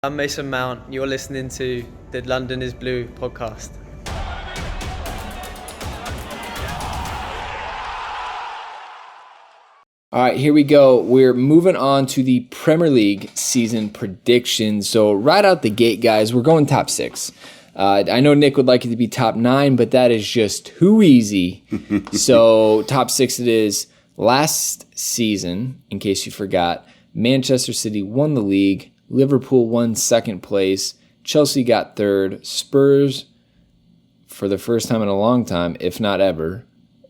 I'm Mason Mount. You're listening to the London is Blue podcast. All right, here we go. We're moving on to the Premier League season predictions. So right out the gate, guys, we're going top six. I know Nick would like it to be top nine, but that is just too easy. So top six it is. Last season, in case you forgot, Manchester City won the league. Liverpool won second place. Chelsea got third. Spurs, for the first time in a long time, if not ever,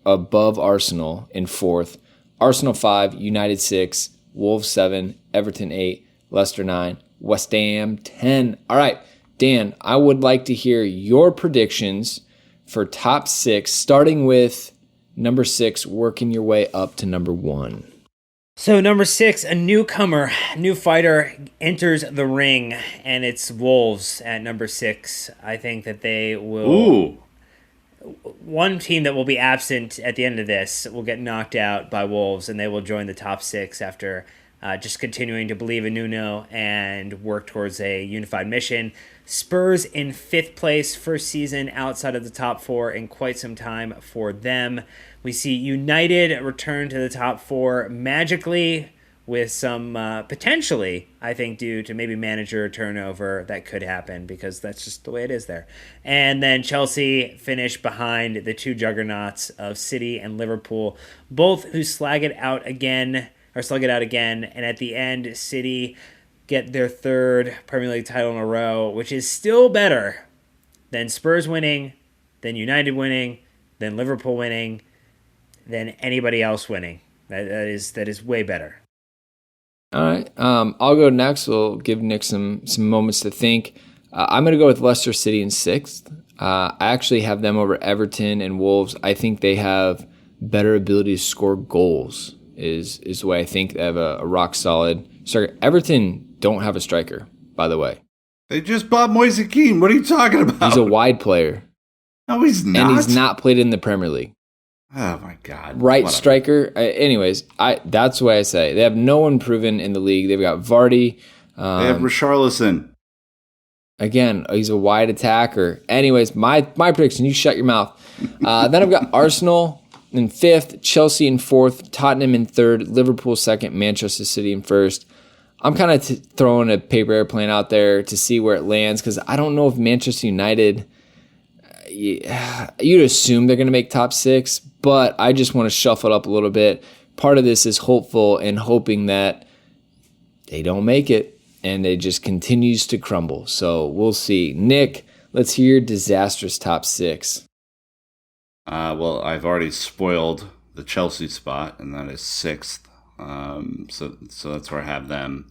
above Arsenal in fourth. Arsenal 5, United 6, Wolves 7, Everton 8, Leicester 9, West Ham 10. All right, Dan, I would like to hear your predictions for top six, starting with number 6, working your way up to number 1. So number 6, a newcomer, new fighter enters the ring, and it's Wolves at number 6. I think that they will... Ooh. One team that will be absent at the end of this will get knocked out by Wolves, and they will join the top 6 after just continuing to believe in Nuno and work towards a unified mission. Spurs in 5th place, first season outside of the top 4 in quite some time for them. We see United return to the top 4 magically with some potentially, I think, due to maybe manager turnover that could happen because that's just the way it is there. And then Chelsea finish behind the two juggernauts of City and Liverpool, both who slug it out again. And at the end, City get their 3rd Premier League title in a row, which is still better than Spurs winning, than United winning, than Liverpool winning, than anybody else winning. That is way better. All right, I'll go next. We'll give Nick some moments to think. I'm going to go with Leicester City in 6th. I actually have them over Everton and Wolves. I think they have better ability to score goals is the way I think. They have a rock-solid striker. Everton don't have a striker, by the way. They just bought Moise Kean. What are you talking about? He's a wide player. No, he's not. And he's not played in the Premier League. Oh, my God. Right Whatever. striker. Anyways, that's the way I say. They have no one proven in the league. They've got Vardy. They have Richarlison. Again, he's a wide attacker. Anyways, my prediction, you shut your mouth. Then I've got Arsenal in 5th, Chelsea in 4th, Tottenham in 3rd, Liverpool 2nd, Manchester City in 1st. I'm kind of throwing a paper airplane out there to see where it lands because I don't know if Manchester United... You'd assume they're going to make top 6, but I just want to shuffle it up a little bit. Part of this is hopeful and hoping that they don't make it and it just continues to crumble. So we'll see. Nick, let's hear your disastrous top 6. Well, I've already spoiled the Chelsea spot, and that is 6th. So that's where I have them.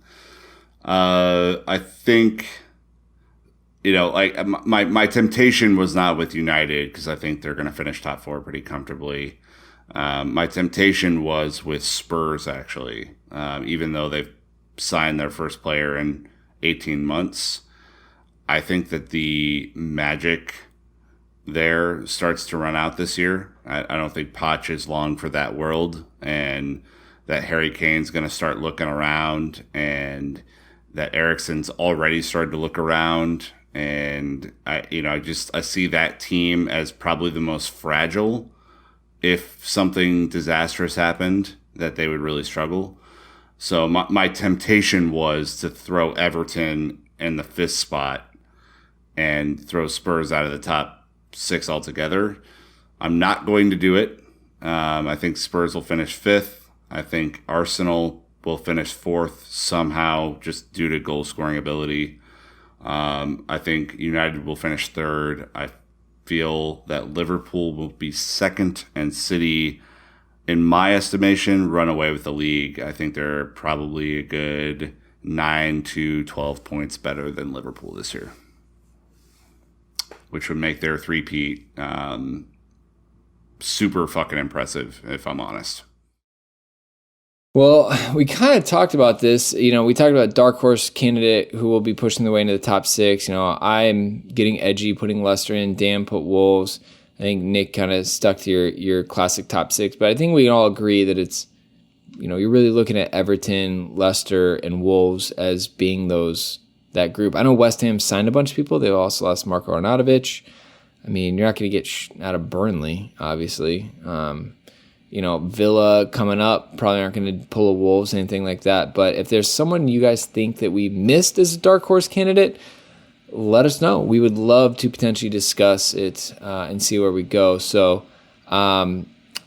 I think... like my temptation was not with United because I think they're going to finish top 4 pretty comfortably. My temptation was with Spurs, actually, even though they've signed their first player in 18 months. I think that the magic there starts to run out this year. I don't think Poch is long for that world, and that Harry Kane's going to start looking around, and that Eriksen's already started to look around. And I see that team as probably the most fragile. If something disastrous happened, that they would really struggle. So my temptation was to throw Everton in the 5th spot and throw Spurs out of the top 6 altogether. I'm not going to do it. I think Spurs will finish 5th. I think Arsenal will finish 4th somehow just due to goal scoring ability. I think United will finish 3rd. I feel that Liverpool will be 2nd, and City, in my estimation, run away with the league. I think they're probably a good 9 to 12 points better than Liverpool this year, which would make their three-peat super fucking impressive, if I'm honest. Well, we kind of talked about this. We talked about dark horse candidate who will be pushing their way into the top 6. I'm getting edgy, putting Leicester in. Dan put Wolves. I think Nick kind of stuck to your classic top 6. But I think we can all agree that it's, you're really looking at Everton, Leicester, and Wolves as being those that group. I know West Ham signed a bunch of people. They also lost Marko Arnautovic. I mean, you're not going to get out of Burnley, obviously. Villa coming up, probably aren't going to pull a Wolves, anything like that. But if there's someone you guys think that we missed as a dark horse candidate, let us know. We would love to potentially discuss it and see where we go. So on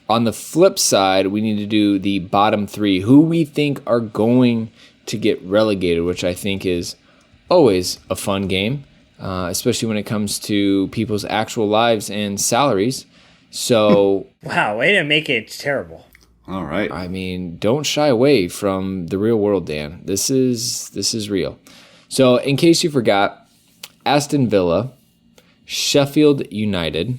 the flip side, we need to do the bottom three, who we think are going to get relegated, which I think is always a fun game, especially when it comes to people's actual lives and salaries. So wow, way to make it terrible. All right. I mean, don't shy away from the real world, Dan. This is real. So in case you forgot, Aston Villa, Sheffield United,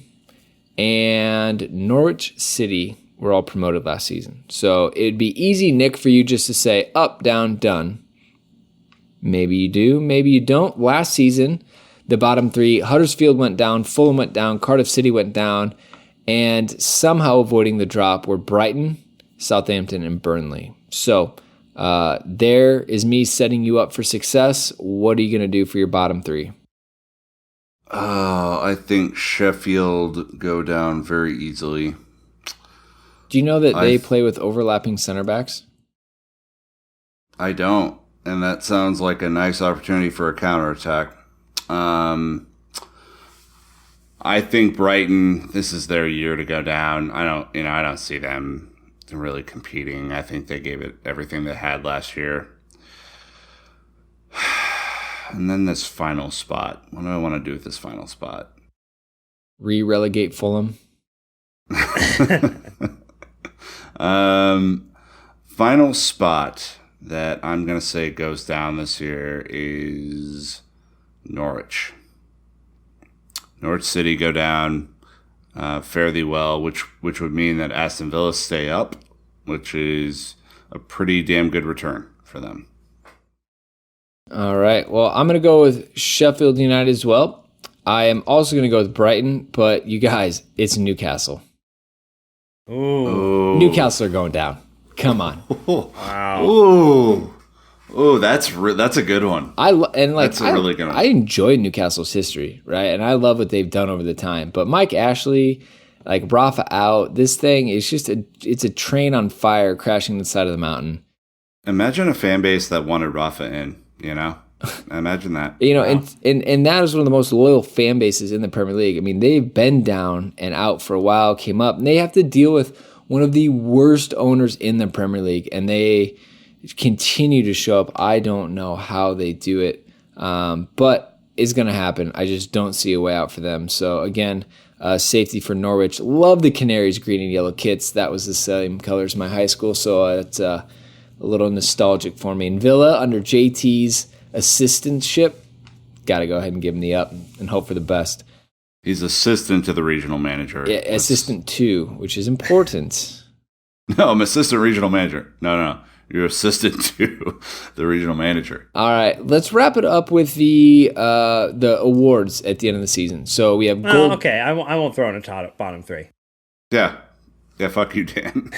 and Norwich City were all promoted last season. So it'd be easy, Nick, for you just to say up, down, done. Maybe you do, maybe you don't. Last season, the bottom three, Huddersfield went down, Fulham went down, Cardiff City went down, and somehow avoiding the drop were Brighton, Southampton, and Burnley. So there is me setting you up for success. What are you going to do for your bottom three? I think Sheffield go down very easily. Do you know that they play with overlapping center backs? I don't, and that sounds like a nice opportunity for a counterattack. I think Brighton, this is their year to go down. I don't see them really competing. I think they gave it everything they had last year. And then this final spot. What do I want to do with this final spot? Relegate Fulham. Final spot that I'm going to say goes down this year is Norwich. Norwich City go down fairly well, which would mean that Aston Villa stay up, which is a pretty damn good return for them. All right. Well, I'm going to go with Sheffield United as well. I am also going to go with Brighton, but you guys, it's Newcastle. Ooh. Newcastle are going down. Come on. Wow. Ooh, that's a good one. That's a really good one. I enjoy Newcastle's history, right? And I love what they've done over the time. But Mike Ashley, like Rafa out, this thing is just it's a train on fire crashing the side of the mountain. Imagine a fan base that wanted Rafa in, Imagine that. Wow. And that is one of the most loyal fan bases in the Premier League. I mean, they've been down and out for a while, came up, and they have to deal with one of the worst owners in the Premier League, and they continue to show up. I don't know how they do it, but it's going to happen. I just don't see a way out for them. So again, safety for Norwich. Love the Canaries green and yellow kits. That was the same colors in my high school, so it's a little nostalgic for me. And Villa, under JT's assistantship, got to go ahead and give him the up and hope for the best. He's assistant to the regional manager. Yeah, assistant to, which is important. No, I'm assistant regional manager. No. You're assistant to the regional manager. All right, let's wrap it up with the awards at the end of the season. So we have gold. Okay, I won't throw in a bottom three. Yeah, fuck you, Dan.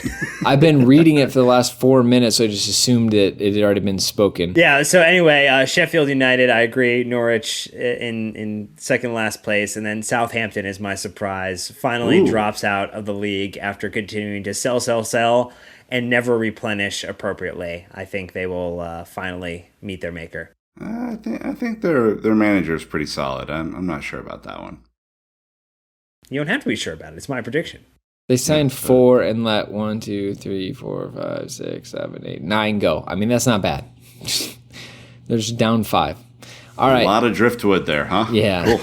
I've been reading it for the last 4 minutes, so I just assumed it had already been spoken. Yeah, so anyway, Sheffield United, I agree. Norwich in second last place, and then Southampton is my surprise. Finally drops out of the league after continuing to sell, and never replenish appropriately. I think they will finally meet their maker. I think their manager is pretty solid. I'm not sure about that one. You don't have to be sure about it. It's my prediction. They signed 4 and let 1, 2, 3, 4, 5, 6, 7, 8, 9 go. I mean, that's not bad. They're just down 5. All right. A lot of driftwood there, huh? Yeah. Cool.